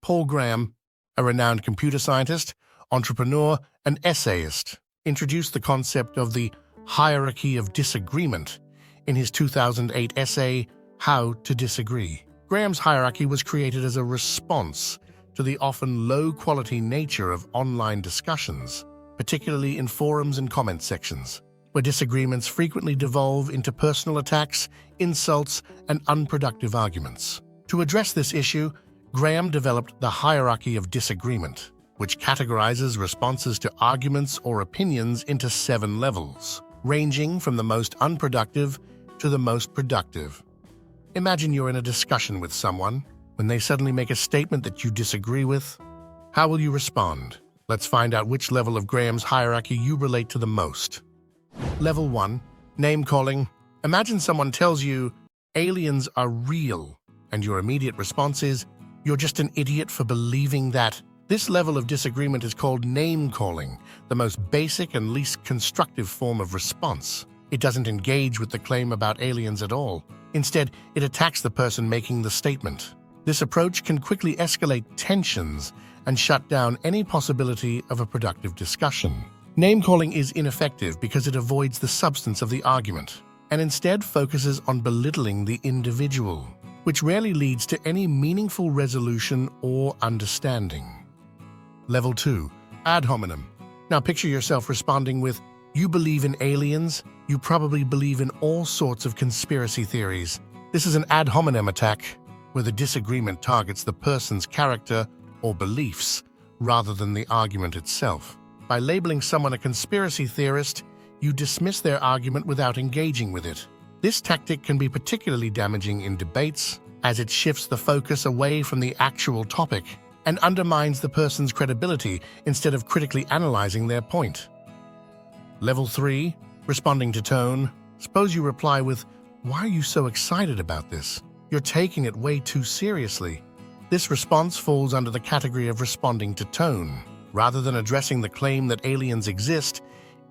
Paul Graham, a renowned computer scientist, entrepreneur, and essayist, introduced the concept of the hierarchy of disagreement in his 2008 essay, How to Disagree. Graham's hierarchy was created as a response to the often low-quality nature of online discussions, particularly in forums and comment sections, where disagreements frequently devolve into personal attacks, insults, and unproductive arguments. To address this issue, Graham developed the hierarchy of disagreement, which categorizes responses to arguments or opinions into 7 levels, ranging from the most unproductive to the most productive. Imagine you're in a discussion with someone when they suddenly make a statement that you disagree with. How will you respond? Let's find out which level of Graham's hierarchy you relate to the most. Level 1. Name-calling. Imagine someone tells you, aliens are real, and your immediate response is, you're just an idiot for believing that. This level of disagreement is called name-calling, the most basic and least constructive form of response. It doesn't engage with the claim about aliens at all. Instead, it attacks the person making the statement. This approach can quickly escalate tensions and shut down any possibility of a productive discussion. Name-calling is ineffective because it avoids the substance of the argument and instead focuses on belittling the individual, which rarely leads to any meaningful resolution or understanding. Level 2. Ad hominem. Now picture yourself responding with, you believe in aliens? You probably believe in all sorts of conspiracy theories. This is an ad hominem attack, where the disagreement targets the person's character or beliefs rather than the argument itself. By labeling someone a conspiracy theorist, you dismiss their argument without engaging with it. This tactic can be particularly damaging in debates, as it shifts the focus away from the actual topic and undermines the person's credibility instead of critically analyzing their point. Level 3. Responding to tone. Suppose you reply with, why are you so excited about this? You're taking it way too seriously. This response falls under the category of responding to tone. Rather than addressing the claim that aliens exist,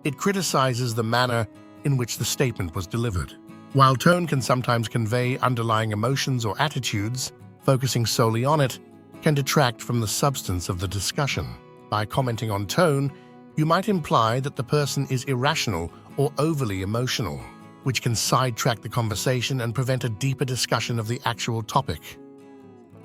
it criticizes the manner in which the statement was delivered. While tone can sometimes convey underlying emotions or attitudes, focusing solely on it can detract from the substance of the discussion. By commenting on tone, you might imply that the person is irrational or overly emotional, which can sidetrack the conversation and prevent a deeper discussion of the actual topic.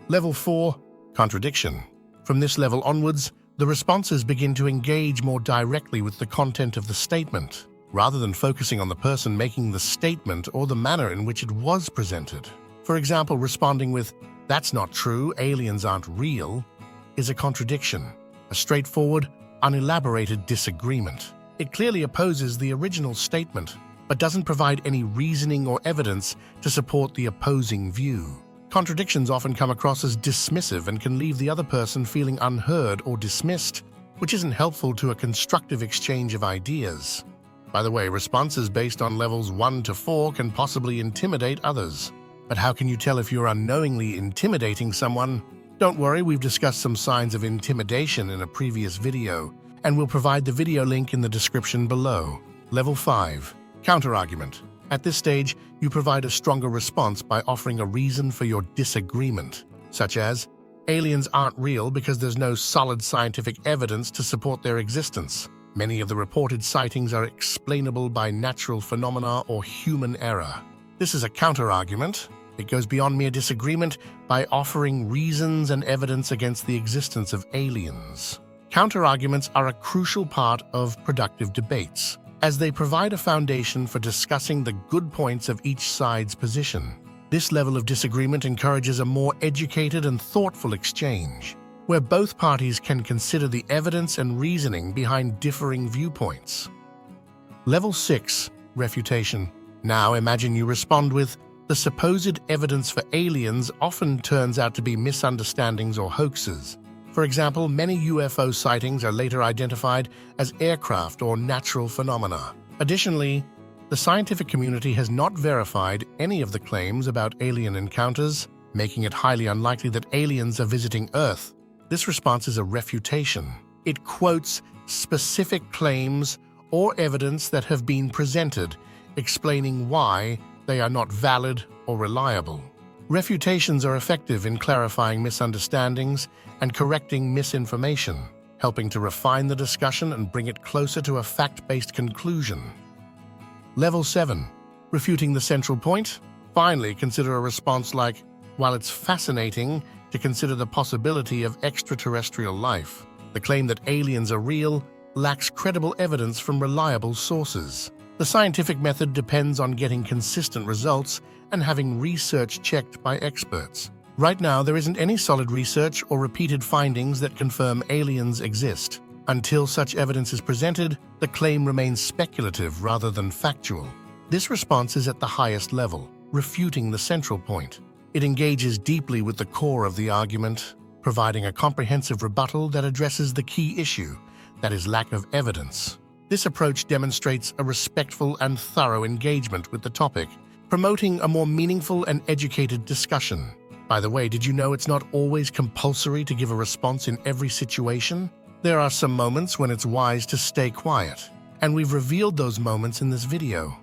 Level 4. Contradiction. From this level onwards, the responses begin to engage more directly with the content of the statement, rather than focusing on the person making the statement or the manner in which it was presented. For example, responding with, that's not true, aliens aren't real, is a contradiction, a straightforward, unelaborated disagreement. It clearly opposes the original statement, but doesn't provide any reasoning or evidence to support the opposing view. Contradictions often come across as dismissive and can leave the other person feeling unheard or dismissed, which isn't helpful to a constructive exchange of ideas. By the way, responses based on levels 1 to 4 can possibly intimidate others. But how can you tell if you're unknowingly intimidating someone? Don't worry, we've discussed some signs of intimidation in a previous video, and we'll provide the video link in the description below. Level 5. Counterargument. At this stage, you provide a stronger response by offering a reason for your disagreement, such as, aliens aren't real because there's no solid scientific evidence to support their existence. Many of the reported sightings are explainable by natural phenomena or human error. This is a counterargument. It goes beyond mere disagreement by offering reasons and evidence against the existence of aliens. Counterarguments are a crucial part of productive debates, as they provide a foundation for discussing the good points of each side's position. This level of disagreement encourages a more educated and thoughtful exchange, where both parties can consider the evidence and reasoning behind differing viewpoints. Level 6. Refutation. Now imagine you respond with, the supposed evidence for aliens often turns out to be misunderstandings or hoaxes. For example, many UFO sightings are later identified as aircraft or natural phenomena. Additionally, the scientific community has not verified any of the claims about alien encounters, making it highly unlikely that aliens are visiting Earth. This response is a refutation. It quotes specific claims or evidence that have been presented, explaining why they are not valid or reliable. Refutations are effective in clarifying misunderstandings and correcting misinformation, helping to refine the discussion and bring it closer to a fact-based conclusion. Level 7. Refuting the central point. Finally, consider a response like, while it's fascinating to consider the possibility of extraterrestrial life, the claim that aliens are real lacks credible evidence from reliable sources. The scientific method depends on getting consistent results and having research checked by experts. Right now, there isn't any solid research or repeated findings that confirm aliens exist. Until such evidence is presented, the claim remains speculative rather than factual. This response is at the highest level, refuting the central point. It engages deeply with the core of the argument, providing a comprehensive rebuttal that addresses the key issue, that is, lack of evidence. This approach demonstrates a respectful and thorough engagement with the topic, promoting a more meaningful and educated discussion. By the way, did you know it's not always compulsory to give a response in every situation? There are some moments when it's wise to stay quiet, and we've revealed those moments in this video.